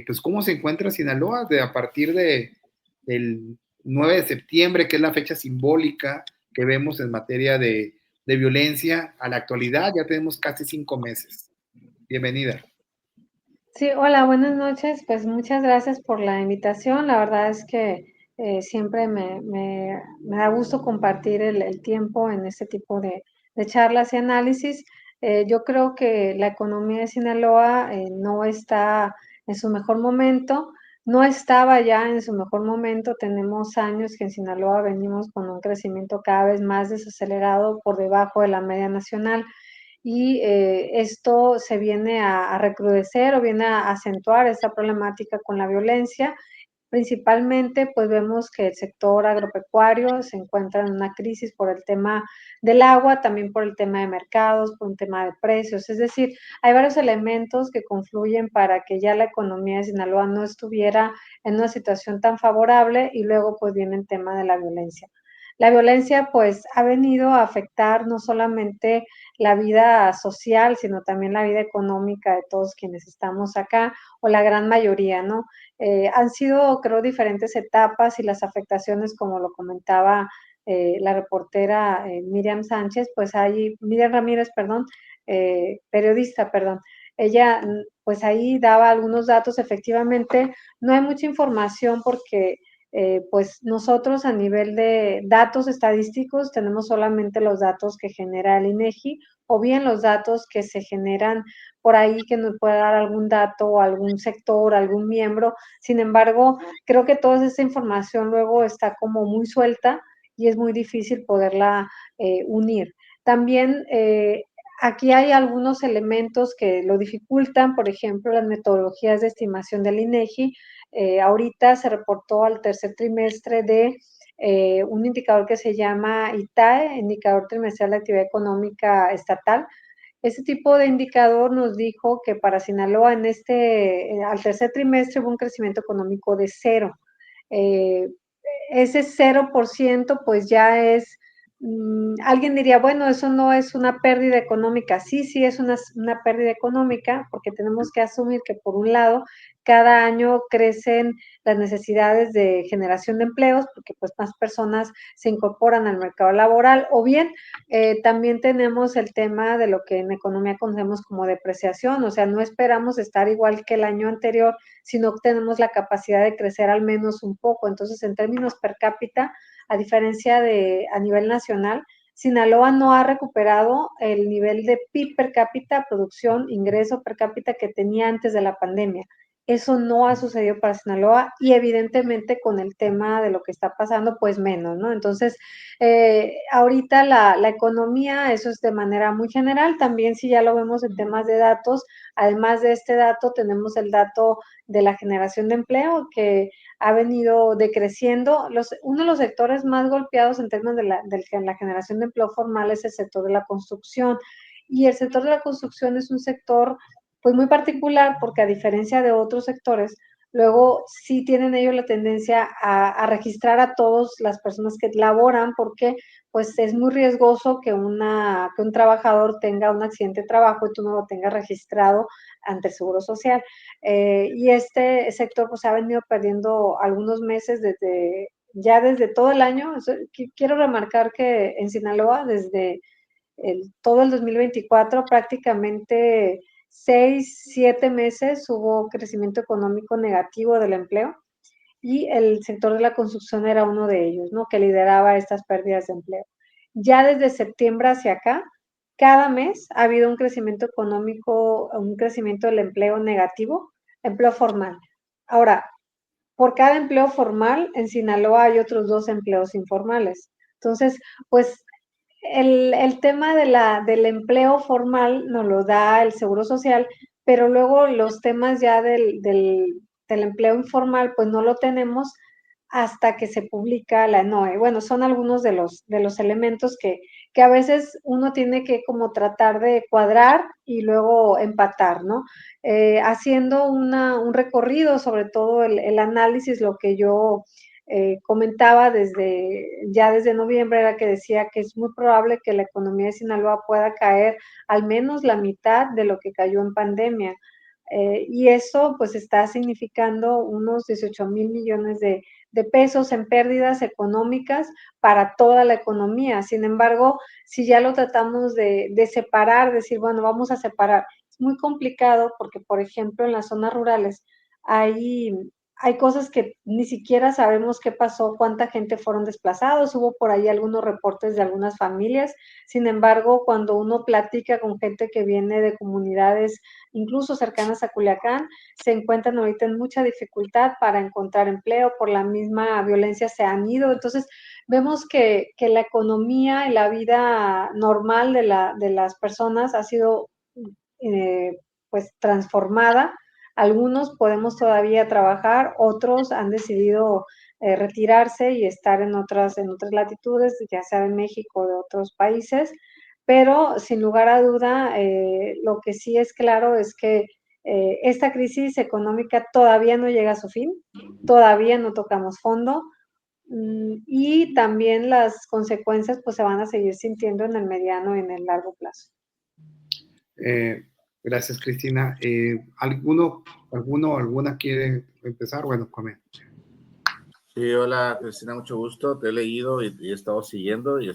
pues, ¿cómo se encuentra Sinaloa a partir del 9 de septiembre, que es la fecha simbólica que vemos en materia de violencia, a la actualidad? Ya tenemos casi 5 meses. Bienvenida. Sí, hola, buenas noches. Pues muchas gracias por la invitación. La verdad es que siempre me da gusto compartir el tiempo en este tipo de charlas y análisis. Yo creo que la economía de Sinaloa no está en su mejor momento, no estaba ya en su mejor momento. Tenemos años que en Sinaloa venimos con un crecimiento cada vez más desacelerado por debajo de la media nacional y esto se viene a recrudecer o viene a acentuar esta problemática con la violencia. Principalmente, pues vemos que el sector agropecuario se encuentra en una crisis por el tema del agua, también por el tema de mercados, por un tema de precios. Es decir, hay varios elementos que confluyen para que ya la economía de Sinaloa no estuviera en una situación tan favorable y luego pues viene el tema de la violencia. La violencia pues ha venido a afectar no solamente la vida social, sino también la vida económica de todos quienes estamos acá, o la gran mayoría, ¿no? Han sido, creo, diferentes etapas y las afectaciones, como lo comentaba la reportera Miriam Sánchez, pues hay, Miriam Ramírez, perdón, periodista, perdón, ella pues ahí daba algunos datos. Efectivamente no hay mucha información porque pues nosotros a nivel de datos estadísticos tenemos solamente los datos que genera el INEGI o bien los datos que se generan por ahí que nos pueda dar algún dato o algún sector, algún miembro. Sin embargo, creo que toda esa información luego está como muy suelta y es muy difícil poderla unir. También aquí hay algunos elementos que lo dificultan, por ejemplo, las metodologías de estimación del INEGI. Ahorita se reportó al tercer trimestre de un indicador que se llama ITAE, Indicador Trimestral de Actividad Económica Estatal. Ese tipo de indicador nos dijo que para Sinaloa al tercer trimestre hubo un crecimiento económico de cero. Eh, Ese 0% pues ya es, alguien diría, bueno, eso no es una pérdida económica. Sí, sí es una pérdida económica porque tenemos que asumir que por un lado cada año crecen las necesidades de generación de empleos porque pues más personas se incorporan al mercado laboral o bien también tenemos el tema de lo que en economía conocemos como depreciación, o sea, no esperamos estar igual que el año anterior, sino que tenemos la capacidad de crecer al menos un poco. Entonces, en términos per cápita, a diferencia de a nivel nacional, Sinaloa no ha recuperado el nivel de PIB per cápita, producción, ingreso per cápita que tenía antes de la pandemia. Eso no ha sucedido para Sinaloa y evidentemente con el tema de lo que está pasando, pues menos, ¿no? Entonces, ahorita la economía, eso es de manera muy general. También si ya lo vemos en temas de datos, además de este dato, tenemos el dato de la generación de empleo que ha venido decreciendo. Uno de los sectores más golpeados en términos de la generación de empleo formal es el sector de la construcción. Y el sector de la construcción es un sector pues muy particular porque a diferencia de otros sectores, luego sí tienen ellos la tendencia a registrar a todas las personas que laboran porque pues es muy riesgoso que un trabajador tenga un accidente de trabajo y tú no lo tengas registrado ante el Seguro Social. Y este sector pues ha venido perdiendo algunos meses desde todo el año. Quiero remarcar que en Sinaloa desde todo el 2024 prácticamente 6, 7 meses hubo crecimiento económico negativo del empleo y el sector de la construcción era uno de ellos, ¿no? Que lideraba estas pérdidas de empleo. Ya desde septiembre hacia acá, cada mes ha habido un crecimiento económico, un crecimiento del empleo negativo, empleo formal. Ahora, por cada empleo formal, en Sinaloa hay otros 2 empleos informales. Entonces, pues el tema del empleo formal nos lo da el Seguro Social, pero luego los temas ya del empleo informal, pues no lo tenemos hasta que se publica la NOE. Bueno, son algunos de los elementos que a veces uno tiene que como tratar de cuadrar y luego empatar, ¿no? Haciendo un recorrido, sobre todo el análisis, lo que yo comentaba desde noviembre era que decía que es muy probable que la economía de Sinaloa pueda caer al menos la mitad de lo que cayó en pandemia. y eso pues está significando unos 18,000 millones de pesos en pérdidas económicas para toda la economía. Sin embargo, si ya lo tratamos de separar, decir, bueno, vamos a separar, es muy complicado porque, por ejemplo, en las zonas rurales hay, hay cosas que ni siquiera sabemos qué pasó, cuánta gente fueron desplazados, hubo por ahí algunos reportes de algunas familias. Sin embargo, cuando uno platica con gente que viene de comunidades incluso cercanas a Culiacán, se encuentran ahorita en mucha dificultad para encontrar empleo, por la misma violencia se han ido. Entonces, vemos que la economía y la vida normal de las personas ha sido pues transformada. Algunos podemos todavía trabajar, otros han decidido retirarse y estar en otras latitudes, ya sea de México o de otros países, pero sin lugar a duda, lo que sí es claro es que esta crisis económica todavía no llega a su fin, todavía no tocamos fondo, y también las consecuencias pues se van a seguir sintiendo en el mediano y en el largo plazo. Gracias, Cristina. ¿Alguna quiere empezar? Bueno, come. Sí, hola Cristina, mucho gusto. Te he leído y he estado siguiendo y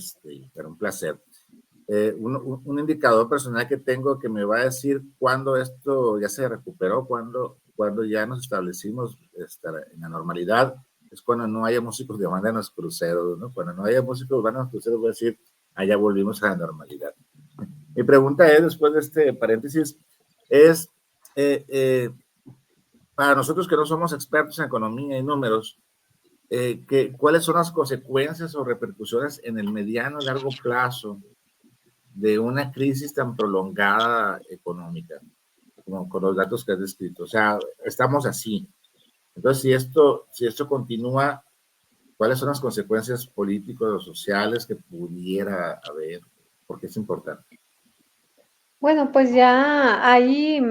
era un placer. Un indicador personal que tengo que me va a decir cuándo esto ya se recuperó, cuándo ya nos establecimos en la normalidad, es cuando no haya músicos de banda en los cruceros, ¿no? Cuando no haya músicos de banda en los cruceros, voy a decir, allá volvimos a la normalidad. Mi pregunta es, después de este paréntesis, es, para nosotros que no somos expertos en economía y números, ¿cuáles son las consecuencias o repercusiones en el mediano y largo plazo de una crisis tan prolongada económica, como con los datos que has descrito? O sea, estamos así. Entonces, si esto continúa, ¿cuáles son las consecuencias políticas o sociales que pudiera haber? Porque es importante. Bueno, pues ya ahí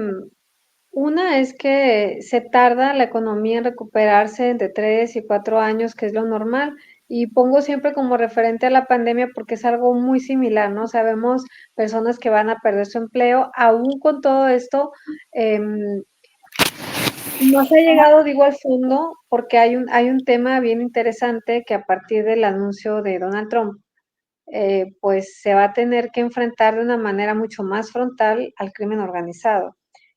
una es que se tarda la economía en recuperarse entre 3 y 4 años, que es lo normal. Y pongo siempre como referente a la pandemia porque es algo muy similar, ¿no? Sabemos personas que van a perder su empleo. Aún con todo esto, no se ha llegado, digo, al fondo porque hay un tema bien interesante que a partir del anuncio de Donald Trump, pues se va a tener que enfrentar de una manera mucho más frontal al crimen organizado,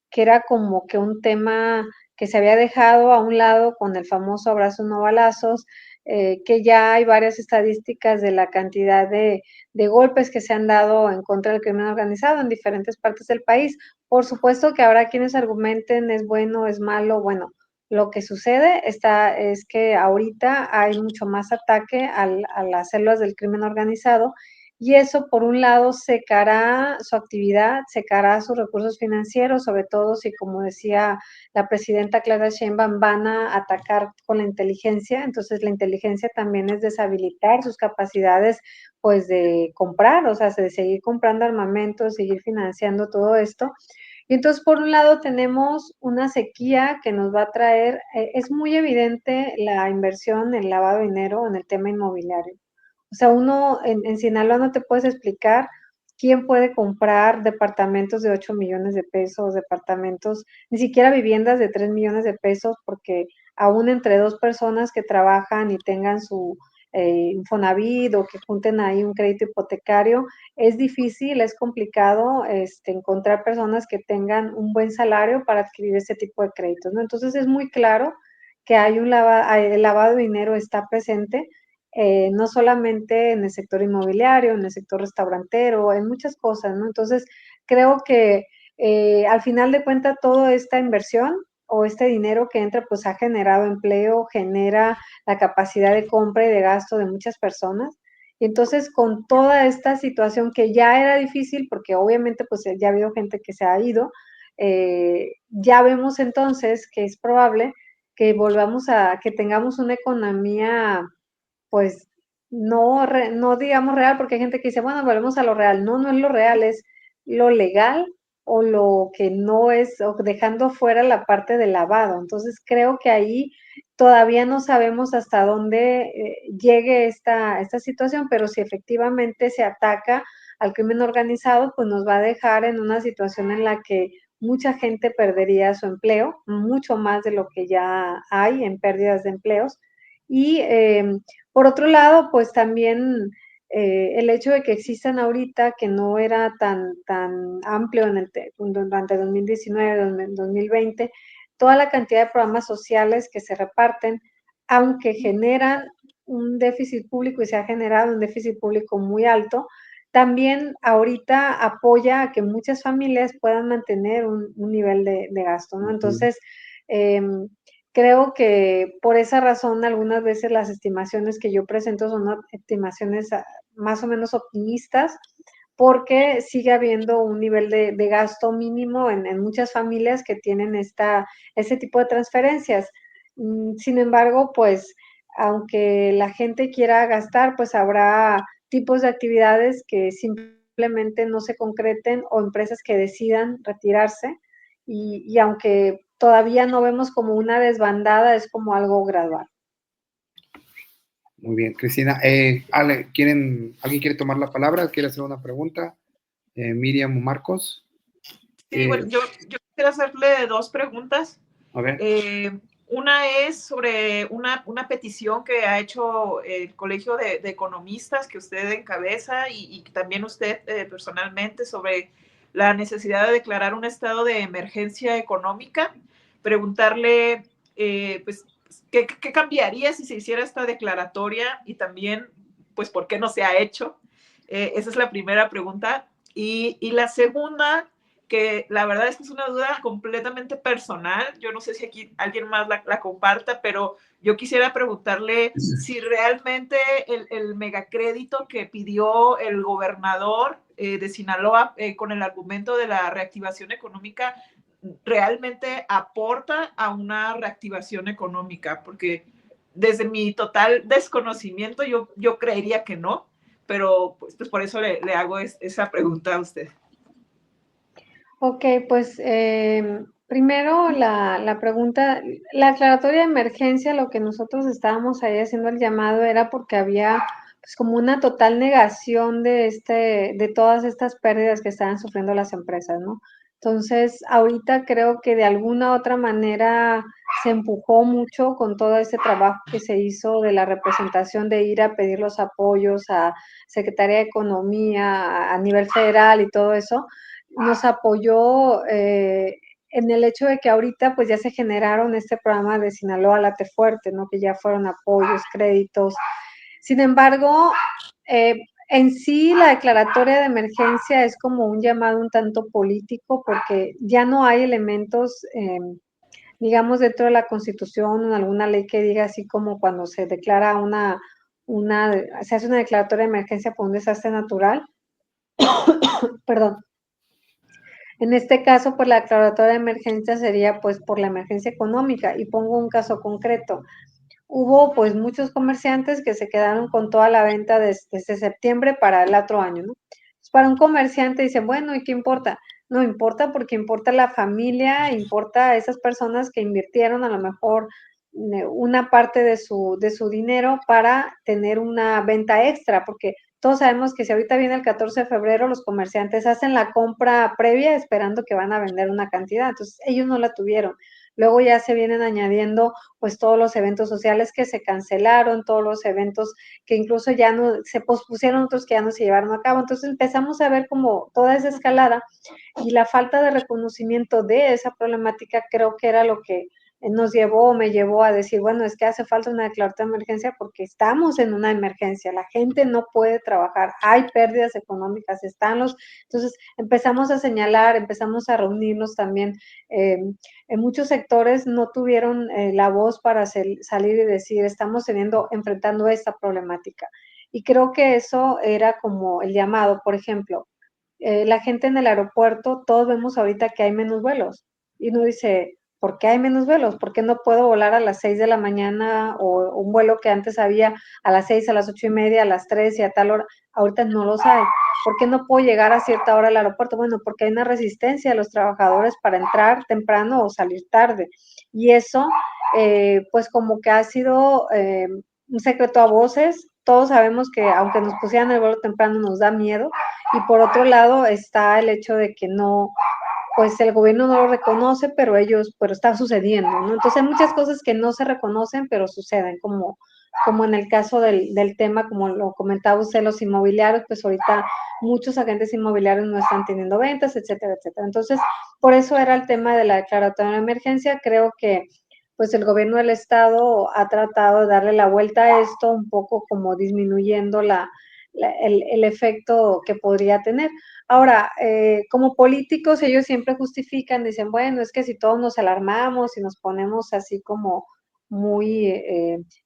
que era como que un tema que se había dejado a un lado con el famoso abrazo no balazos, que ya hay varias estadísticas de la cantidad de golpes que se han dado en contra del crimen organizado en diferentes partes del país. Por supuesto que habrá quienes argumenten es bueno, es malo, bueno, lo que sucede es que ahorita hay mucho más ataque a las células del crimen organizado y eso, por un lado, secará su actividad, secará sus recursos financieros, sobre todo si, como decía la presidenta Clara Sheinbaum, van a atacar con la inteligencia. Entonces, la inteligencia también es deshabilitar sus capacidades, pues, de comprar, o sea, de seguir comprando armamentos, seguir financiando todo esto. Y entonces, por un lado, tenemos una sequía que nos va a traer, es muy evidente la inversión en lavado de dinero en el tema inmobiliario. O sea, uno en Sinaloa no te puedes explicar quién puede comprar departamentos de 8 millones de pesos, departamentos, ni siquiera viviendas de 3 millones de pesos, porque aún entre dos personas que trabajan y tengan su Infonavit o que junten ahí un crédito hipotecario, es difícil, es complicado encontrar personas que tengan un buen salario para adquirir ese tipo de créditos, ¿no? Entonces es muy claro que hay el lavado de dinero está presente, no solamente en el sector inmobiliario, en el sector restaurantero, en muchas cosas, ¿no? Entonces, creo que al final de cuentas, toda esta inversión o este dinero que entra, pues ha generado empleo, genera la capacidad de compra y de gasto de muchas personas. Y entonces, con toda esta situación que ya era difícil, porque obviamente, pues ya ha habido gente que se ha ido, ya vemos entonces que es probable que que tengamos una economía pues no digamos real, porque hay gente que dice, bueno, volvemos a lo real. No, no es lo real, es lo legal o lo que no es, o dejando fuera la parte del lavado. Entonces creo que ahí todavía no sabemos hasta dónde llegue esta situación, pero si efectivamente se ataca al crimen organizado, pues nos va a dejar en una situación en la que mucha gente perdería su empleo, mucho más de lo que ya hay en pérdidas de empleos. Y por otro lado, pues también el hecho de que existan ahorita, que no era tan amplio durante 2019, 2020, toda la cantidad de programas sociales que se reparten, aunque generan un déficit público y se ha generado un déficit público muy alto, también ahorita apoya a que muchas familias puedan mantener un nivel de gasto, ¿no? Entonces, creo que por esa razón algunas veces las estimaciones que yo presento son estimaciones más o menos optimistas, porque sigue habiendo un nivel de gasto mínimo en muchas familias que tienen ese tipo de transferencias. Sin embargo, pues, aunque la gente quiera gastar, pues habrá tipos de actividades que simplemente no se concreten o empresas que decidan retirarse y aunque todavía no vemos como una desbandada, es como algo gradual. Muy bien, Cristina. ¿Alguien quiere tomar la palabra? ¿Quiere hacer una pregunta? Miriam o Marcos. Sí, bueno, yo quisiera hacerle dos preguntas. A ver. Una es sobre una petición que ha hecho el Colegio de Economistas que usted encabeza y también usted personalmente sobre la necesidad de declarar un estado de emergencia económica. Preguntarle, pues, ¿qué cambiaría si se hiciera esta declaratoria? Y también, pues, ¿por qué no se ha hecho? Esa es la primera pregunta. Y la segunda, que la verdad es que es una duda completamente personal. Yo no sé si aquí alguien más la comparta, pero yo quisiera preguntarle si realmente el megacrédito que pidió el gobernador de Sinaloa con el argumento de la reactivación económica realmente aporta a una reactivación económica, porque desde mi total desconocimiento yo creería que no, pero pues por eso le hago esa pregunta a usted. Ok, pues primero la pregunta, la aclaratoria de emergencia, lo que nosotros estábamos ahí haciendo el llamado era porque había pues como una total negación de todas estas pérdidas que estaban sufriendo las empresas, ¿no? Entonces, ahorita creo que de alguna u otra manera se empujó mucho con todo ese trabajo que se hizo de la representación, de ir a pedir los apoyos a Secretaría de Economía a nivel federal y todo eso, nos apoyó en el hecho de que ahorita pues ya se generaron este programa de Sinaloa Late Fuerte, ¿no? Que ya fueron apoyos, créditos. Sin embargo, en sí la declaratoria de emergencia es como un llamado un tanto político porque ya no hay elementos, digamos, dentro de la Constitución o en alguna ley que diga así como cuando se declara se hace una declaratoria de emergencia por un desastre natural. Perdón. En este caso, pues la declaratoria de emergencia sería pues por la emergencia económica y pongo un caso concreto. Hubo pues muchos comerciantes que se quedaron con toda la venta desde septiembre para el otro año, ¿no? Pues para un comerciante dicen, bueno, ¿y qué importa? No importa porque importa la familia, importa a esas personas que invirtieron a lo mejor una parte de su dinero para tener una venta extra, porque todos sabemos que si ahorita viene el 14 de febrero, los comerciantes hacen la compra previa esperando que van a vender una cantidad, entonces ellos no la tuvieron. Luego ya se vienen añadiendo pues todos los eventos sociales que se cancelaron, todos los eventos que incluso ya no se pospusieron, otros que ya no se llevaron a cabo. Entonces empezamos a ver como toda esa escalada y la falta de reconocimiento de esa problemática creo que era lo que me llevó a decir, bueno, es que hace falta una declaratoria de emergencia porque estamos en una emergencia, la gente no puede trabajar, hay pérdidas económicas, entonces empezamos a señalar, empezamos a reunirnos también, en muchos sectores no tuvieron la voz para salir y decir, estamos enfrentando esta problemática. Y creo que eso era como el llamado, por ejemplo, la gente en el aeropuerto, todos vemos ahorita que hay menos vuelos. Y uno dice, ¿por qué hay menos vuelos? ¿Por qué no puedo volar a las 6 de la mañana o un vuelo que antes había a las 6, a las 8:30, a las 3 y a tal hora? Ahorita no los hay. ¿Por qué no puedo llegar a cierta hora al aeropuerto? Bueno, porque hay una resistencia de los trabajadores para entrar temprano o salir tarde. Y eso, pues como que ha sido un secreto a voces. Todos sabemos que aunque nos pusieran el vuelo temprano nos da miedo, y por otro lado está el hecho de que no pues el gobierno no lo reconoce, pero está sucediendo, ¿no? Entonces hay muchas cosas que no se reconocen, pero suceden, como en el caso del tema, como lo comentaba usted, los inmobiliarios, pues ahorita muchos agentes inmobiliarios no están teniendo ventas, etcétera, etcétera. Entonces, por eso era el tema de la declaratoria de emergencia. Creo que pues el gobierno del estado ha tratado de darle la vuelta a esto, un poco como disminuyendo el efecto que podría tener. Ahora, como políticos, ellos siempre justifican, dicen, bueno, es que si todos nos alarmamos y nos ponemos así como muy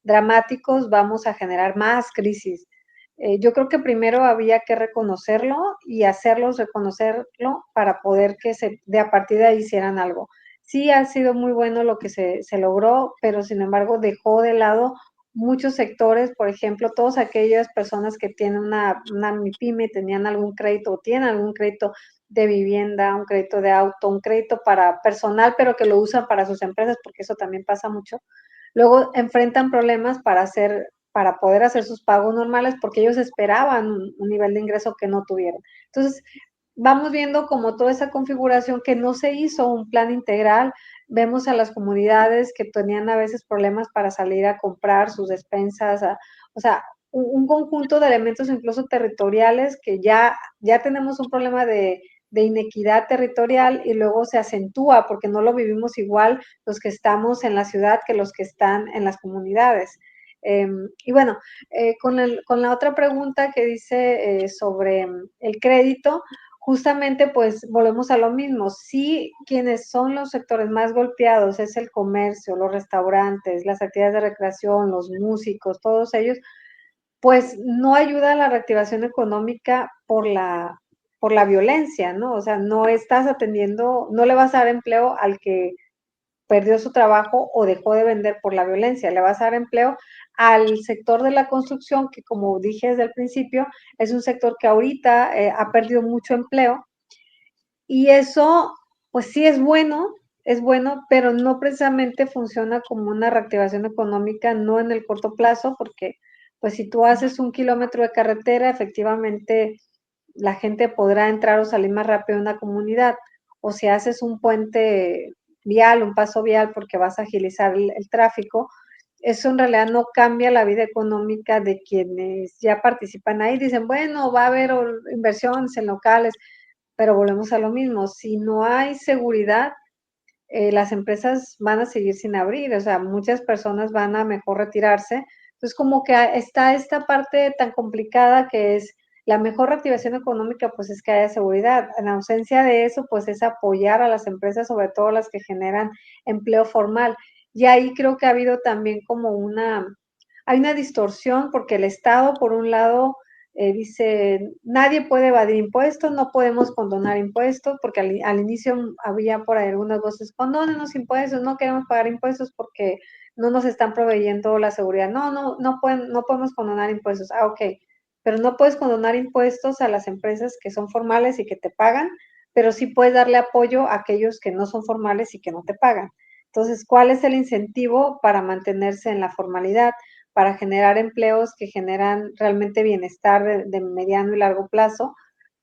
dramáticos, vamos a generar más crisis. Yo creo que primero había que reconocerlo y hacerlos reconocerlo para poder que de a partir de ahí hicieran algo. Sí ha sido muy bueno lo que se logró, pero sin embargo dejó de lado muchos sectores, por ejemplo, todas aquellas personas que tienen una MIPYME, tenían algún crédito o tienen algún crédito de vivienda, un crédito de auto, un crédito para personal, pero que lo usan para sus empresas, porque eso también pasa mucho. Luego enfrentan problemas para poder hacer sus pagos normales porque ellos esperaban un nivel de ingreso que no tuvieron. Entonces, vamos viendo como toda esa configuración que no se hizo un plan integral. Vemos a las comunidades que tenían a veces problemas para salir a comprar sus despensas, o sea, un conjunto de elementos incluso territoriales que ya tenemos un problema de inequidad territorial y luego se acentúa porque no lo vivimos igual los que estamos en la ciudad que los que están en las comunidades. Y bueno, con la otra pregunta que dice sobre el crédito, justamente pues volvemos a lo mismo. Sí, quienes son los sectores más golpeados es el comercio, los restaurantes, las actividades de recreación, los músicos, todos ellos, pues no ayuda a la reactivación económica por la violencia, ¿no? O sea, no estás atendiendo, no le vas a dar empleo al que perdió su trabajo o dejó de vender por la violencia, le vas a dar empleo al sector de la construcción, que como dije desde el principio, es un sector que ahorita ha perdido mucho empleo y eso, pues sí es bueno, pero no precisamente funciona como una reactivación económica, no en el corto plazo, porque pues si tú haces 1 kilómetro de carretera, efectivamente la gente podrá entrar o salir más rápido en una comunidad, o si haces un puente vial, un paso vial, porque vas a agilizar el tráfico, eso en realidad no cambia la vida económica de quienes ya participan ahí. Dicen, bueno, va a haber inversiones en locales, pero volvemos a lo mismo, si no hay seguridad, las empresas van a seguir sin abrir, o sea, muchas personas van a mejor retirarse. Entonces, como que está esta parte tan complicada que es la mejor reactivación económica, pues es que haya seguridad. En ausencia de eso, pues es apoyar a las empresas, sobre todo las que generan empleo formal. Y ahí creo que ha habido también como hay una distorsión porque el Estado, por un lado, dice, nadie puede evadir impuestos, no podemos condonar impuestos, porque al inicio había por ahí algunas voces, condonen los impuestos, no queremos pagar impuestos porque no nos están proveyendo la seguridad. No podemos condonar impuestos. Ah, ok, pero no puedes condonar impuestos a las empresas que son formales y que te pagan, pero sí puedes darle apoyo a aquellos que no son formales y que no te pagan. Entonces, ¿cuál es el incentivo para mantenerse en la formalidad? Para generar empleos que generan realmente bienestar de mediano y largo plazo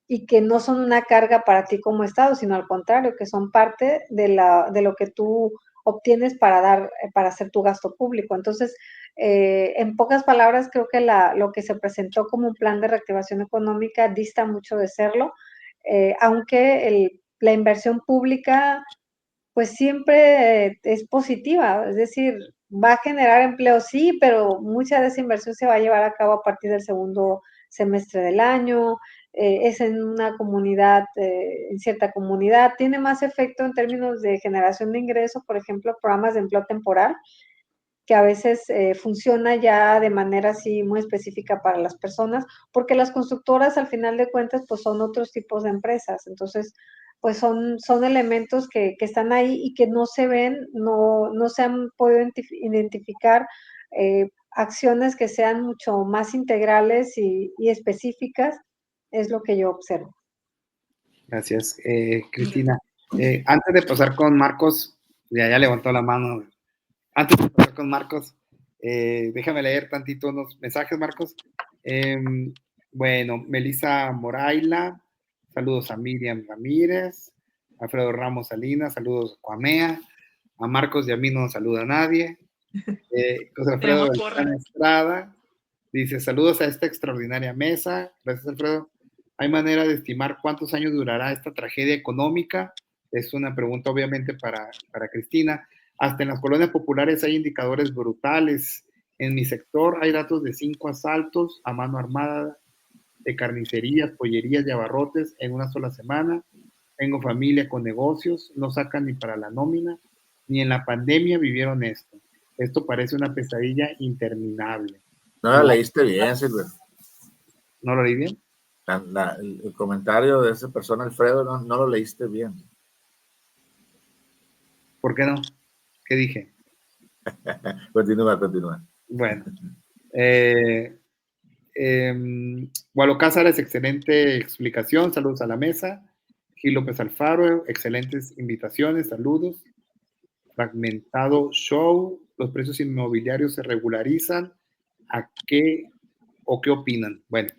y que no son una carga para ti como Estado, sino al contrario, que son parte de lo que tú obtienes para hacer tu gasto público. Entonces, en pocas palabras, creo que lo que se presentó como un plan de reactivación económica dista mucho de serlo, aunque la inversión pública pues siempre es positiva, es decir, va a generar empleo, sí, pero mucha de esa inversión se va a llevar a cabo a partir del segundo semestre del año, es en una comunidad, en cierta comunidad, tiene más efecto en términos de generación de ingresos, por ejemplo, programas de empleo temporal, que a veces funciona ya de manera así muy específica para las personas, porque las constructoras al final de cuentas pues son otros tipos de empresas, entonces pues son elementos que están ahí y que no se ven, no se han podido identificar acciones que sean mucho más integrales y específicas, es lo que yo observo. Gracias, Cristina. Antes de pasar con Marcos, ya levantó la mano. Antes de pasar con Marcos, déjame leer tantito unos mensajes, Marcos. Bueno, Melissa Moraila, saludos a Miriam Ramírez, Alfredo Ramos Salinas, saludos a Cuamea, a Marcos y a mí no nos saluda nadie. José Alfredo Beltrán Estrada dice, saludos a esta extraordinaria mesa. Gracias, Alfredo. ¿Hay manera de estimar cuántos años durará esta tragedia económica? Es una pregunta obviamente para Cristina. Hasta en las colonias populares hay indicadores brutales. En mi sector hay datos de 5 asaltos a mano armada, de carnicerías, pollerías y abarrotes en una sola semana. Tengo familia con negocios, no sacan ni para la nómina, ni en la pandemia vivieron esto. Esto parece una pesadilla interminable. No la leíste bien, Silver. ¿No lo leí bien? El comentario de esa persona, Alfredo, no lo leíste bien. ¿Por qué no? ¿Qué dije? Continúa. Bueno. Gualo Cázares, excelente explicación. Saludos a la mesa. Gil López Alfaro, excelentes invitaciones. Saludos. Fragmentado show. Los precios inmobiliarios se regularizan. ¿A qué o qué opinan? Bueno,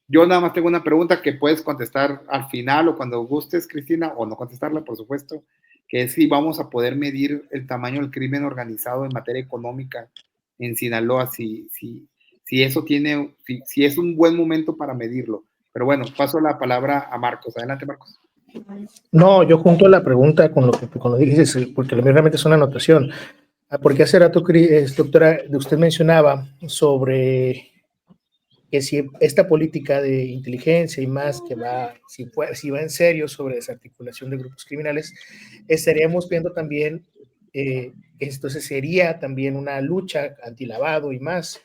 yo nada más tengo una pregunta que puedes contestar al final o cuando gustes, Cristina, o no contestarla, por supuesto, que es si vamos a poder medir el tamaño del crimen organizado en materia económica en Sinaloa, si eso tiene, si es un buen momento para medirlo. Pero bueno, paso la palabra a Marcos. Adelante, Marcos. No, yo junto la pregunta con lo que dices, porque realmente es una anotación. Porque hace rato, doctora, usted mencionaba sobre que si esta política de inteligencia y más que va, si va en serio sobre desarticulación de grupos criminales, estaríamos viendo también que entonces sería también una lucha antilavado y más,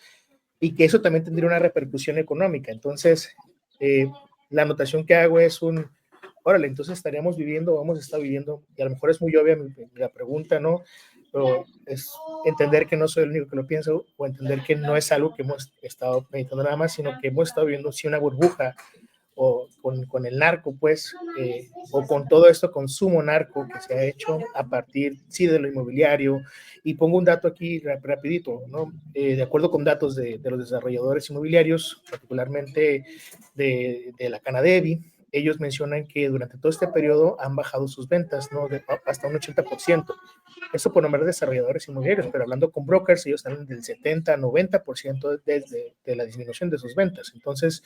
y que eso también tendría una repercusión económica. Entonces, la anotación que hago es órale, entonces estaríamos viviendo, vamos a estar viviendo, y a lo mejor es muy obvia la pregunta, ¿no? Pero es entender que no soy el único que lo pienso, o entender que no es algo que hemos estado meditando nada más, sino que hemos estado viviendo sí una burbuja, o con el narco, pues, o con todo esto consumo narco que se ha hecho a partir, sí, de lo inmobiliario. Y pongo un dato aquí rapidito, ¿no? De acuerdo con datos de los desarrolladores inmobiliarios, particularmente de la Canadevi, ellos mencionan que durante todo este periodo han bajado sus ventas, ¿no? Hasta un 80%. Eso por nombrar desarrolladores inmobiliarios, pero hablando con brokers, ellos hablan del 70-90% de la disminución de sus ventas. Entonces,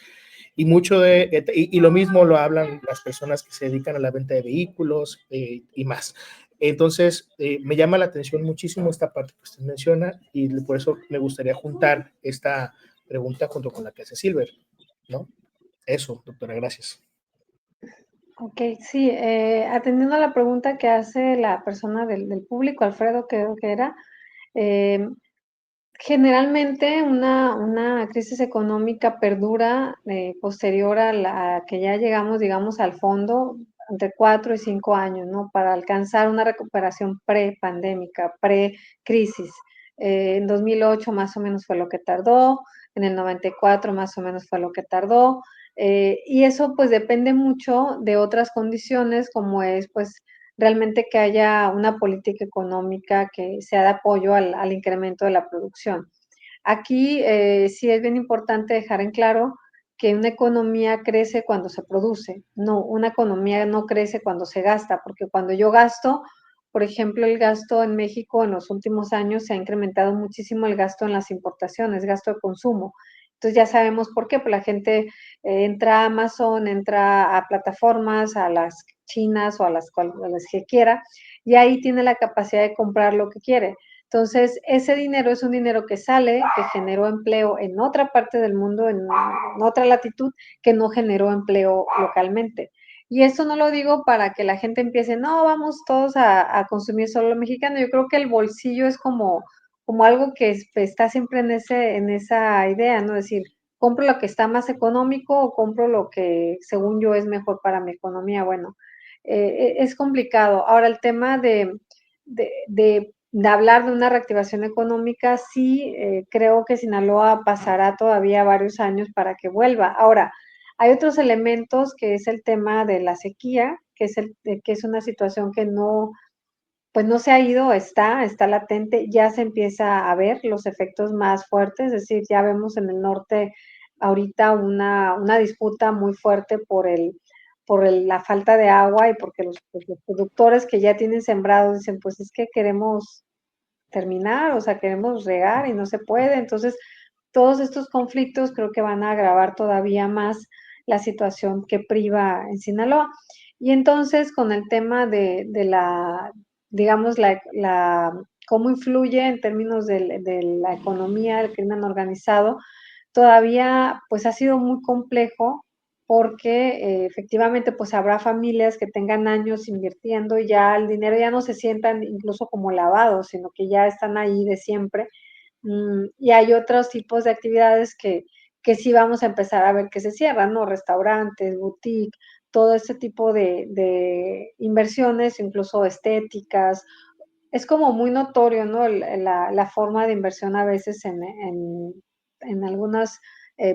y mucho y lo mismo lo hablan las personas que se dedican a la venta de vehículos y más. Entonces, me llama la atención muchísimo esta parte que usted menciona, y por eso me gustaría juntar esta pregunta junto con la que hace Silver, ¿no? Eso, doctora, gracias. Ok, sí, atendiendo a la pregunta que hace la persona del público, Alfredo, creo que era, generalmente una crisis económica perdura posterior a la que ya llegamos, digamos, al fondo entre 4 y 5 años, ¿no? Para alcanzar una recuperación pre-pandémica, pre-crisis. En 2008 más o menos fue lo que tardó, en el 94 más o menos fue lo que tardó, y eso pues depende mucho de otras condiciones, como es pues realmente que haya una política económica que sea de apoyo al incremento de la producción. Aquí sí es bien importante dejar en claro que una economía crece cuando se produce, no, una economía no crece cuando se gasta, porque cuando yo gasto, por ejemplo, el gasto en México en los últimos años se ha incrementado muchísimo el gasto en las importaciones, gasto de consumo. Entonces ya sabemos por qué, pues la gente entra a Amazon, entra a plataformas, a las chinas o a las que quiera, y ahí tiene la capacidad de comprar lo que quiere. Entonces, ese dinero es un dinero que sale, que generó empleo en otra parte del mundo, en otra latitud, que no generó empleo localmente. Y esto no lo digo para que la gente empiece, no, vamos todos a consumir solo lo mexicano. Yo creo que el bolsillo es como algo que está siempre en esa idea, ¿no? Es decir, compro lo que está más económico o compro lo que según yo es mejor para mi economía. Bueno, es complicado. Ahora, el tema de hablar de una reactivación económica, sí, creo que Sinaloa pasará todavía varios años para que vuelva. Ahora, hay otros elementos que es el tema de la sequía, que es una situación que no, pues no se ha ido, está latente, ya se empieza a ver los efectos más fuertes, es decir, ya vemos en el norte ahorita una disputa muy fuerte la falta de agua y porque los productores que ya tienen sembrados dicen, pues es que queremos terminar, o sea, queremos regar y no se puede. Entonces, todos estos conflictos creo que van a agravar todavía más la situación que priva en Sinaloa. Y entonces, con el tema de la, digamos, cómo influye en términos de la economía del crimen organizado, todavía pues ha sido muy complejo porque efectivamente pues habrá familias que tengan años invirtiendo y ya el dinero ya no se sientan incluso como lavado, sino que ya están ahí de siempre. Y hay otros tipos de actividades que sí vamos a empezar a ver que se cierran, ¿no? Restaurantes, boutique, todo este tipo de inversiones, incluso estéticas. Es como muy notorio, ¿no? La forma de inversión a veces en algunas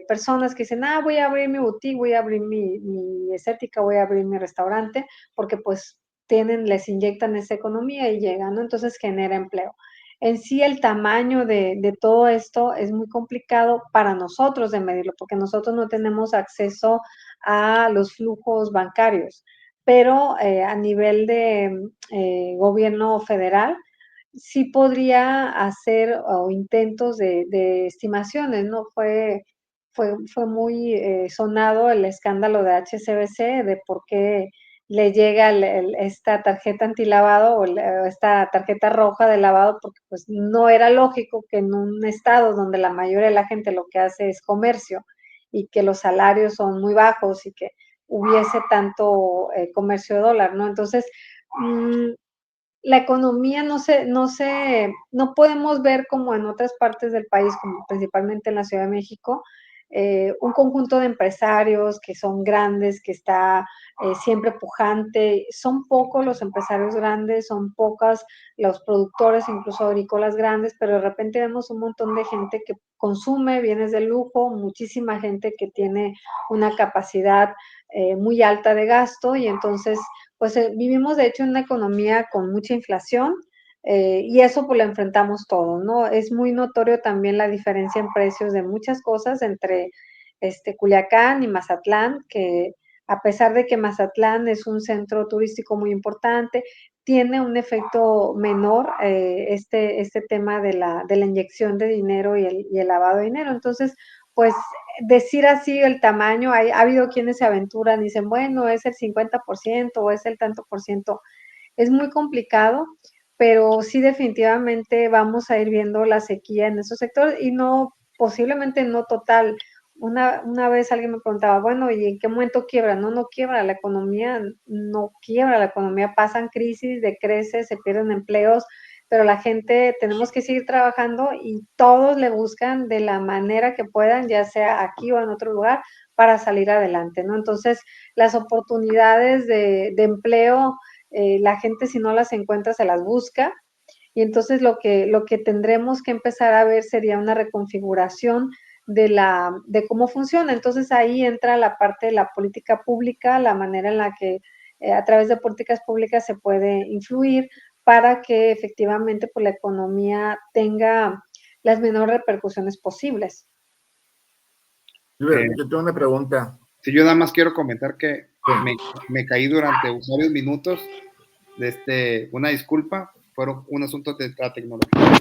personas que dicen, voy a abrir mi boutique, voy a abrir mi estética, voy a abrir mi restaurante, porque pues les inyectan esa economía y llegan, ¿no? Entonces genera empleo. En sí el tamaño de todo esto es muy complicado para nosotros de medirlo, porque nosotros no tenemos acceso a los flujos bancarios, pero a nivel de gobierno federal, sí podría hacer intentos de estimaciones, ¿no? Fue muy sonado el escándalo de HSBC, de por qué le llega esta tarjeta antilavado o esta tarjeta roja de lavado, porque pues no era lógico que en un estado donde la mayoría de la gente lo que hace es comercio y que los salarios son muy bajos y que hubiese tanto comercio de dólar, ¿no? Entonces, la economía no podemos ver como en otras partes del país, como principalmente en la Ciudad de México, un conjunto de empresarios que son grandes, que está siempre pujante. Son pocos los empresarios grandes, son pocas los productores, incluso agrícolas grandes, pero de repente vemos un montón de gente que consume bienes de lujo, muchísima gente que tiene una capacidad muy alta de gasto y entonces pues vivimos de hecho en una economía con mucha inflación y eso pues lo enfrentamos todos, ¿no? Es muy notorio también la diferencia en precios de muchas cosas entre Culiacán y Mazatlán, que a pesar de que Mazatlán es un centro turístico muy importante, tiene un efecto menor este tema de la inyección de dinero y el lavado de dinero. Entonces, pues decir así el tamaño, ha habido quienes se aventuran y dicen, bueno, es el 50% o es el tanto por ciento. Es muy complicado, pero sí definitivamente vamos a ir viendo la sequía en esos sectores y no, posiblemente no total. Una vez alguien me preguntaba, bueno, ¿y en qué momento quiebra? No, no quiebra la economía, no quiebra la economía, pasan crisis, decrece, se pierden empleos, pero la gente tenemos que seguir trabajando y todos le buscan de la manera que puedan, ya sea aquí o en otro lugar, para salir adelante, ¿no? Entonces, las oportunidades de empleo, la gente si no las encuentra se las busca y entonces lo que tendremos que empezar a ver sería una reconfiguración de cómo funciona. Entonces ahí entra la parte de la política pública, la manera en la que a través de políticas públicas se puede influir para que efectivamente pues, la economía tenga las menores repercusiones posibles. Yo tengo una pregunta. Sí, yo nada más quiero comentar que me caí durante varios minutos una disculpa, fueron un asunto de la tecnología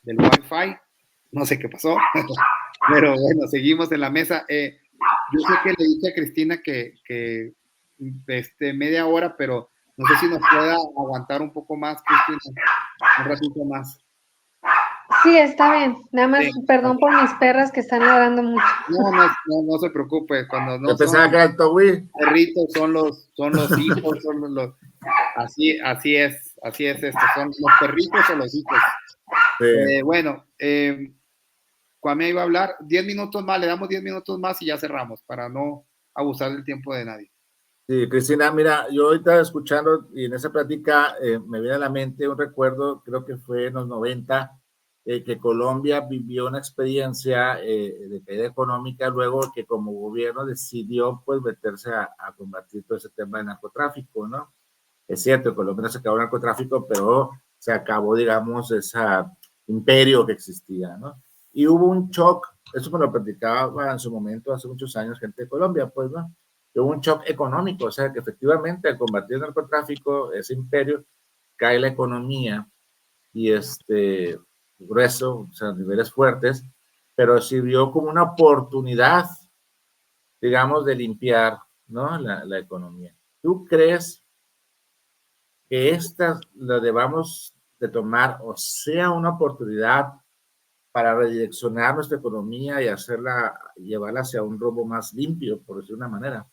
del Wi-Fi, no sé qué pasó, pero bueno, seguimos en la mesa. Yo sé que le dije a Cristina que media hora, pero no sé si nos pueda aguantar un poco más, Cristina, un ratito más. Sí, está bien. Nada más, Sí. perdón por mis perras que están ladrando mucho. No se preocupe, cuando no Yo pensaba que era el Togui. perritos, son los hijos, son los así es esto, son los perritos o los hijos. Sí. Bueno, Kwame iba a hablar 10 minutos más, le damos 10 minutos más y ya cerramos para no abusar del tiempo de nadie. Sí, Cristina, mira, yo ahorita escuchando y en esa plática me viene a la mente un recuerdo, creo que fue en los 90, que Colombia vivió una experiencia de caída económica luego que como gobierno decidió pues meterse a combatir todo ese tema de narcotráfico, ¿no? Es cierto, en Colombia no se acabó el narcotráfico, pero se acabó, digamos, ese imperio que existía, ¿no? Y hubo un shock, eso me lo platicaba en su momento, hace muchos años, gente de Colombia, pues, ¿no? que hubo un shock económico, o sea, que efectivamente al combatir el narcotráfico, ese imperio, cae la economía y grueso, o sea, niveles fuertes, pero sirvió como una oportunidad, digamos, de limpiar, ¿no? La economía. ¿Tú crees que esta la debamos de tomar o sea una oportunidad para redireccionar nuestra economía y hacerla, llevarla hacia un rumbo más limpio, por decir una manera?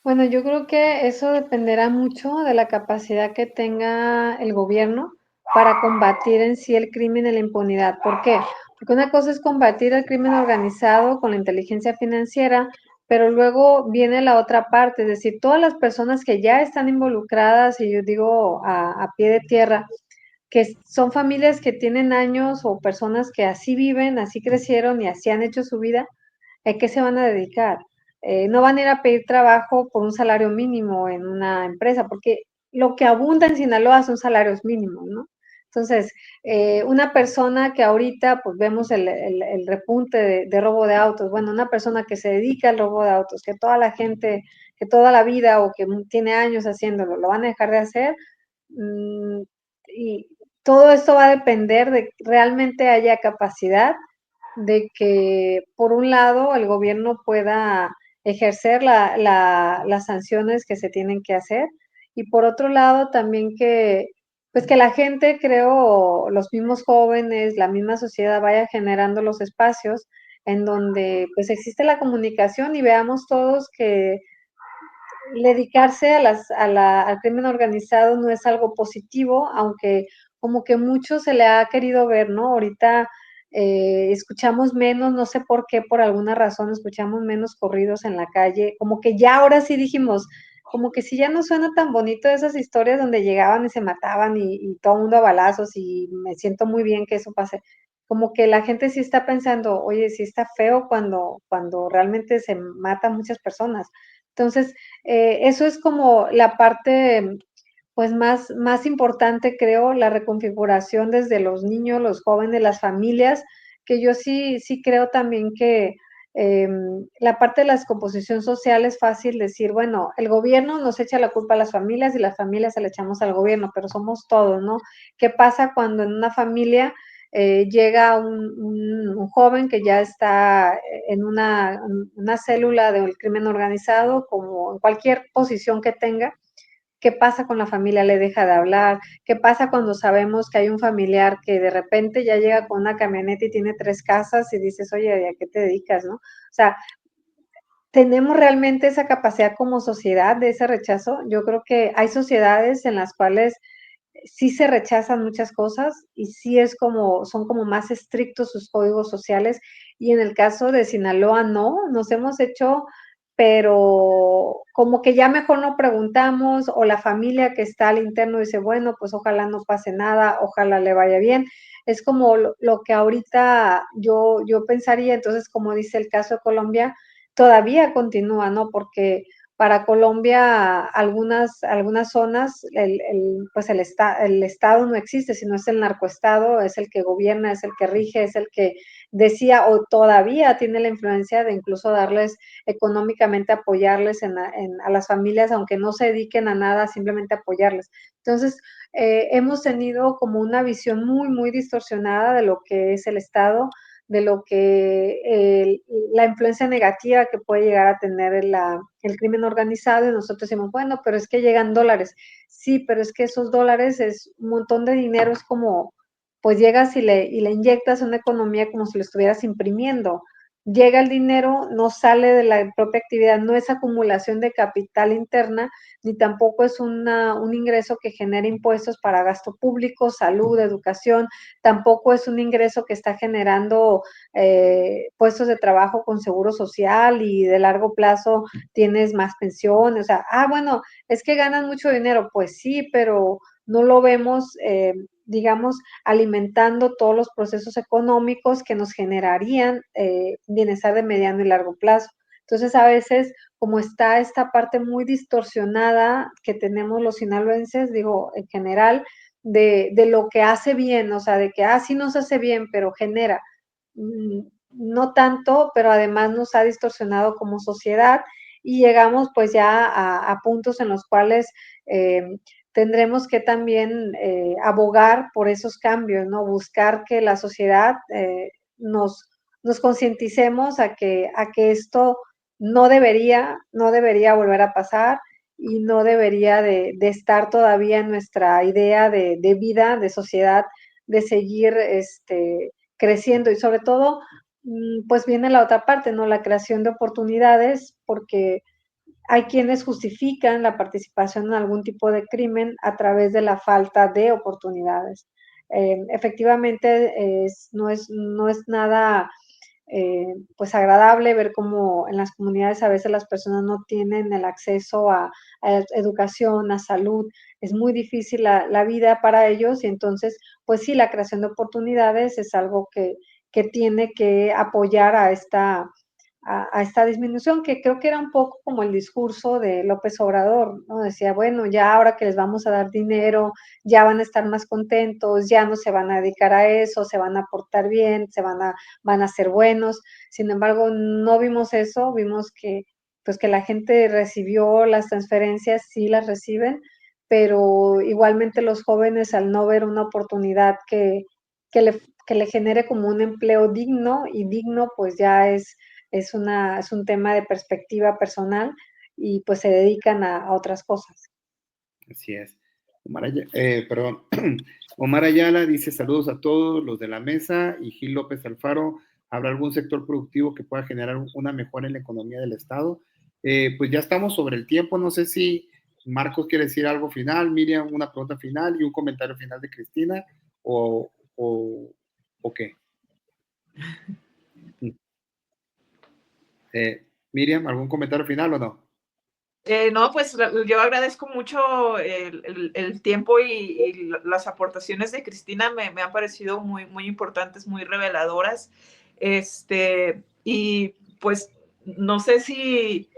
Bueno, yo creo que eso dependerá mucho de la capacidad que tenga el gobierno para combatir en sí el crimen y la impunidad. ¿Por qué? Porque una cosa es combatir el crimen organizado con la inteligencia financiera, pero luego viene la otra parte, es decir, todas las personas que ya están involucradas, y yo digo a pie de tierra, que son familias que tienen años o personas que así viven, así crecieron y así han hecho su vida. ¿A qué se van a dedicar? No van a ir a pedir trabajo por un salario mínimo en una empresa, porque lo que abunda en Sinaloa son salarios mínimos, ¿no? Entonces, una persona que ahorita, pues vemos el repunte de robo de autos, bueno, una persona que se dedica al robo de autos, que toda la gente, que toda la vida o que tiene años haciéndolo, lo van a dejar de hacer, y todo esto va a depender de que realmente haya capacidad de que, por un lado, el gobierno pueda ejercer las sanciones que se tienen que hacer, y por otro lado también que, pues que la gente, creo, los mismos jóvenes, la misma sociedad vaya generando los espacios en donde pues existe la comunicación y veamos todos que dedicarse al crimen organizado no es algo positivo, aunque como que mucho se le ha querido ver, ¿no? Ahorita escuchamos menos, no sé por qué, por alguna razón escuchamos menos corridos en la calle, como que ya ahora sí dijimos, como que sí ya no suena tan bonito esas historias donde llegaban y se mataban y todo el mundo a balazos, y me siento muy bien que eso pase. Como que la gente sí está pensando, oye, sí está feo cuando realmente se matan muchas personas. Entonces, eso es como la parte, pues, más importante, creo, la reconfiguración desde los niños, los jóvenes, las familias, que yo sí creo también que, la parte de la descomposición social es fácil decir, bueno, el gobierno nos echa la culpa a las familias y las familias se la echamos al gobierno, pero somos todos, ¿no? ¿Qué pasa cuando en una familia llega un joven que ya está en una célula del crimen organizado, como en cualquier posición que tenga? ¿Qué pasa con la familia? ¿Le deja de hablar? ¿Qué pasa cuando sabemos que hay un familiar que de repente ya llega con una camioneta y tiene 3 casas y dices, oye, ¿a qué te dedicas, no? O sea, ¿tenemos realmente esa capacidad como sociedad de ese rechazo? Yo creo que hay sociedades en las cuales sí se rechazan muchas cosas y sí son como más estrictos sus códigos sociales, y en el caso de Sinaloa no, nos hemos hecho, pero como que ya mejor no preguntamos, o la familia que está al interno dice, bueno, pues ojalá no pase nada, ojalá le vaya bien. Es como lo que ahorita yo pensaría. Entonces, como dice el caso de Colombia, todavía continúa, ¿no? Porque para Colombia, algunas zonas, pues el Estado no existe, sino es el narcoestado, es el que gobierna, es el que rige, es el que decía o todavía tiene la influencia de incluso darles económicamente, apoyarles a las familias, aunque no se dediquen a nada, simplemente apoyarles. Entonces, hemos tenido como una visión muy, muy distorsionada de lo que es el Estado, de lo que la influencia negativa que puede llegar a tener el crimen organizado, y nosotros decimos, bueno, pero es que llegan dólares. Sí, pero es que esos dólares es un montón de dinero, es como, pues llegas y le inyectas una economía como si lo estuvieras imprimiendo. Llega el dinero, no sale de la propia actividad, no es acumulación de capital interna, ni tampoco es un ingreso que genera impuestos para gasto público, salud, educación, tampoco es un ingreso que está generando puestos de trabajo con seguro social y de largo plazo tienes más pensiones. O sea, bueno, es que ganan mucho dinero, pues sí, pero no lo vemos, digamos, alimentando todos los procesos económicos que nos generarían bienestar de mediano y largo plazo. Entonces, a veces, como está esta parte muy distorsionada que tenemos los sinaloenses, digo, en general, de lo que hace bien, o sea, de que, sí nos hace bien, pero genera. no tanto, pero además nos ha distorsionado como sociedad y llegamos pues ya a puntos en los cuales tendremos que también abogar por esos cambios, ¿no? Buscar que la sociedad nos concienticemos a que esto no debería volver a pasar y no debería de estar todavía en nuestra idea de vida, de sociedad, de seguir creciendo y sobre todo, pues viene la otra parte, ¿no? La creación de oportunidades, porque hay quienes justifican la participación en algún tipo de crimen a través de la falta de oportunidades. Efectivamente, no es nada pues agradable ver cómo en las comunidades a veces las personas no tienen el acceso a educación, a salud, es muy difícil la vida para ellos y entonces, pues sí, la creación de oportunidades es algo que tiene que apoyar a esta disminución, que creo que era un poco como el discurso de López Obrador, ¿no? Decía, bueno, ya ahora que les vamos a dar dinero, ya van a estar más contentos, ya no se van a dedicar a eso, se van a portar bien, van a ser buenos. Sin embargo, no vimos eso, vimos que, pues que la gente recibió las transferencias, sí las reciben, pero igualmente los jóvenes al no ver una oportunidad que le genere como un empleo digno y digno pues ya es un tema de perspectiva personal y pues se dedican a otras cosas. Así es. Perdón. Omar Ayala dice saludos a todos los de la mesa y Gil López Alfaro, ¿habrá algún sector productivo que pueda generar una mejora en la economía del Estado? Pues ya estamos sobre el tiempo, no sé si Marcos quiere decir algo final, Miriam una pregunta final y un comentario final de Cristina o qué. Miriam, ¿algún comentario final o no? No, pues yo agradezco mucho el tiempo y las aportaciones de Cristina me han parecido muy, muy importantes, muy reveladoras. Y pues no sé si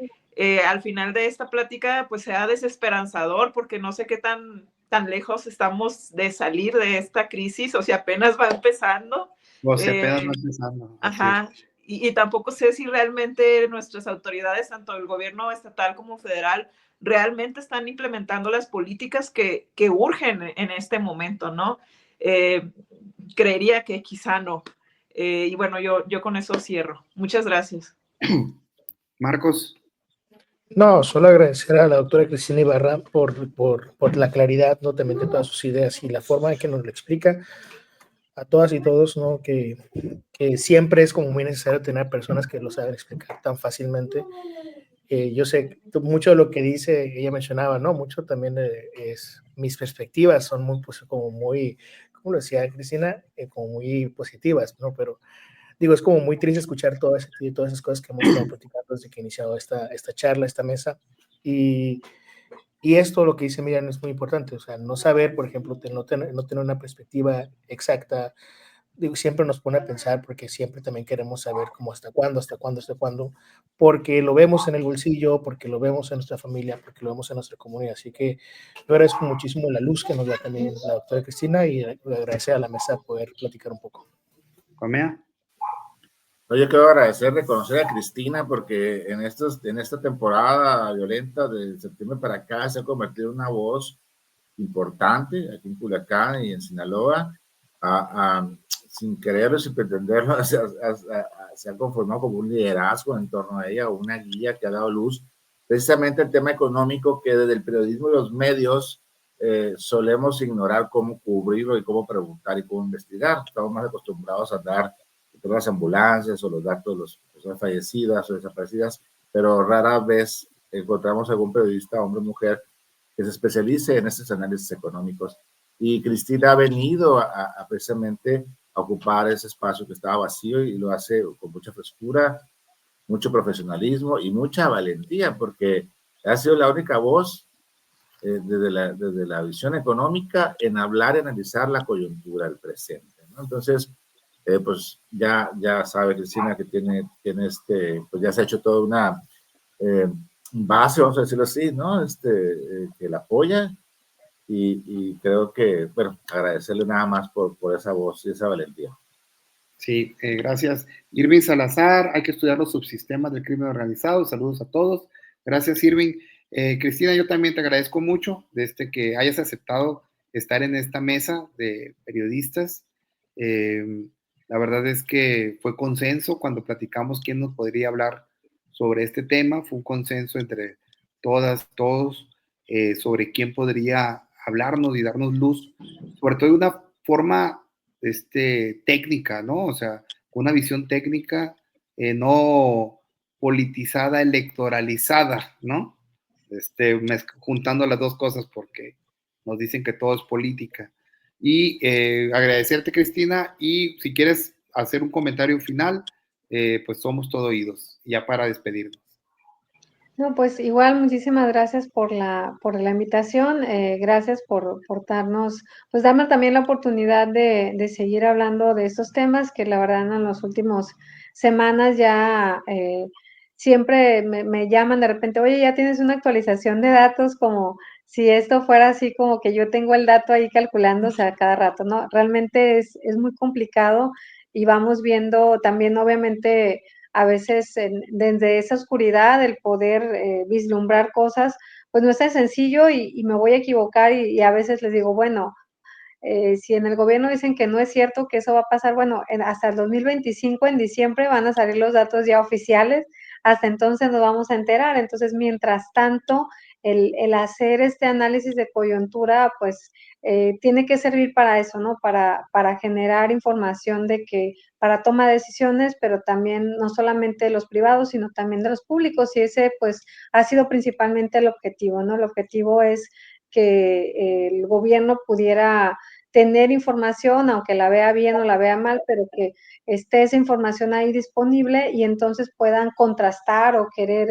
al final de esta plática pues sea desesperanzador porque no sé qué tan lejos estamos de salir de esta crisis, o sea, apenas va empezando. O sea, apenas va empezando. Ajá. Y tampoco sé si realmente nuestras autoridades, tanto el gobierno estatal como federal, realmente están implementando las políticas que urgen en este momento, ¿no? Creería que quizá no. Y bueno, yo con eso cierro. Muchas gracias. Marcos. No, solo agradecer a la doctora Cristina Ibarra por la claridad, ¿no? También de todas sus ideas y la forma en que nos lo explica a todas y todos, ¿no? Que siempre es como muy necesario tener personas que lo saben explicar tan fácilmente. Yo sé mucho de lo que dice, ella mencionaba, ¿no? Mucho también es, mis perspectivas son muy, pues, como muy, como lo decía Cristina, como muy positivas, ¿no? Pero digo, es como muy triste escuchar todas esas cosas que hemos estado platicando desde que iniciado esta charla, esta mesa. Y esto, lo que dice Miriam, es muy importante, o sea, no saber, por ejemplo, no tener una perspectiva exacta, digo, siempre nos pone a pensar, porque siempre también queremos saber cómo hasta cuándo, porque lo vemos en el bolsillo, porque lo vemos en nuestra familia, porque lo vemos en nuestra comunidad. Así que yo agradezco muchísimo la luz que nos da también la doctora Cristina y agradecer a la mesa poder platicar un poco. Comea. Yo quiero agradecer, reconocer a Cristina porque en esta temporada violenta de septiembre para acá se ha convertido en una voz importante aquí en Culiacán y en Sinaloa. Sin quererlo, sin pretenderlo, se ha conformado como un liderazgo en torno a ella, una guía que ha dado luz precisamente el tema económico que desde el periodismo y los medios solemos ignorar cómo cubrirlo y cómo preguntar y cómo investigar. Estamos más acostumbrados a dar las ambulancias o los datos de las personas fallecidas o desaparecidas, pero rara vez encontramos algún periodista, hombre o mujer, que se especialice en estos análisis económicos. Y Cristina ha venido a precisamente a ocupar ese espacio que estaba vacío y lo hace con mucha frescura, mucho profesionalismo y mucha valentía, porque ha sido la única voz desde la visión económica en hablar y analizar la coyuntura del presente, ¿no? Entonces, pues ya sabe Cristina que tiene pues ya se ha hecho toda una base, vamos a decirlo así, ¿no? Que la apoya y creo que, bueno, agradecerle nada más por esa voz y esa valentía. Sí, gracias. Irving Salazar, hay que estudiar los subsistemas del crimen organizado. Saludos a todos. Gracias, Irving. Cristina, yo también te agradezco mucho desde que hayas aceptado estar en esta mesa de periodistas. La verdad es que fue consenso cuando platicamos quién nos podría hablar sobre este tema. Fue un consenso entre todas, todos, sobre quién podría hablarnos y darnos luz, sobre todo de una forma técnica, ¿no? O sea, una visión técnica, no politizada, electoralizada, ¿no? Juntando las dos cosas porque nos dicen que todo es política. Y agradecerte, Cristina, y si quieres hacer un comentario final, pues somos todo oídos, ya para despedirnos. No, pues igual muchísimas gracias por la invitación, gracias por darnos, pues darme también la oportunidad de seguir hablando de estos temas que la verdad en las últimas semanas ya siempre me llaman de repente, oye, ya tienes una actualización de datos, como si esto fuera así como que yo tengo el dato ahí calculándose a cada rato, ¿no? Realmente es muy complicado y vamos viendo también obviamente a veces desde esa oscuridad, el poder vislumbrar cosas, pues no es tan sencillo y me voy a equivocar y a veces les digo, bueno, si en el gobierno dicen que no es cierto, que eso va a pasar, bueno, hasta el 2025, en diciembre, van a salir los datos ya oficiales, hasta entonces nos vamos a enterar. Entonces, mientras tanto, el hacer este análisis de coyuntura, pues, tiene que servir para eso, ¿no? Para generar información de que, para toma de decisiones, pero también no solamente de los privados, sino también de los públicos, y ese, pues, ha sido principalmente el objetivo, ¿no? El objetivo es que el gobierno pudiera tener información, aunque la vea bien o la vea mal, pero que esté esa información ahí disponible y entonces puedan contrastar o querer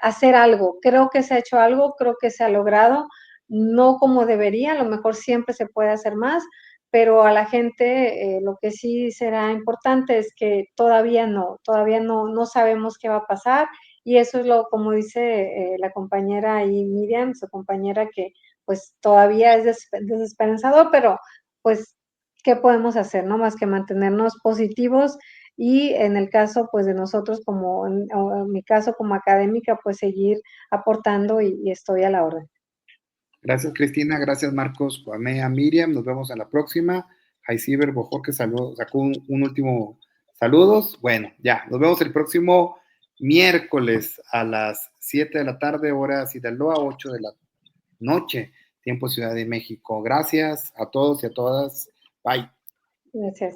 hacer algo. Creo que se ha hecho algo, creo que se ha logrado, no como debería, a lo mejor siempre se puede hacer más, pero a la gente lo que sí será importante es que todavía no sabemos qué va a pasar y eso es lo, como dice la compañera ahí Miriam, su compañera, que pues todavía es desesperanzador, pero pues, ¿qué podemos hacer, no? Más que mantenernos positivos y en el caso, pues, de nosotros como, en mi caso como académica, pues, seguir aportando y estoy a la orden. Gracias, Cristina. Gracias, Marcos, Juanea, Miriam. Nos vemos en la próxima. Jaiciber Bojor, que sacó un último saludos. Bueno, ya, nos vemos el próximo miércoles a las 7 de la tarde, hora Sinaloa, 8 de la noche, tiempo Ciudad de México. Gracias a todos y a todas. Bye. Gracias.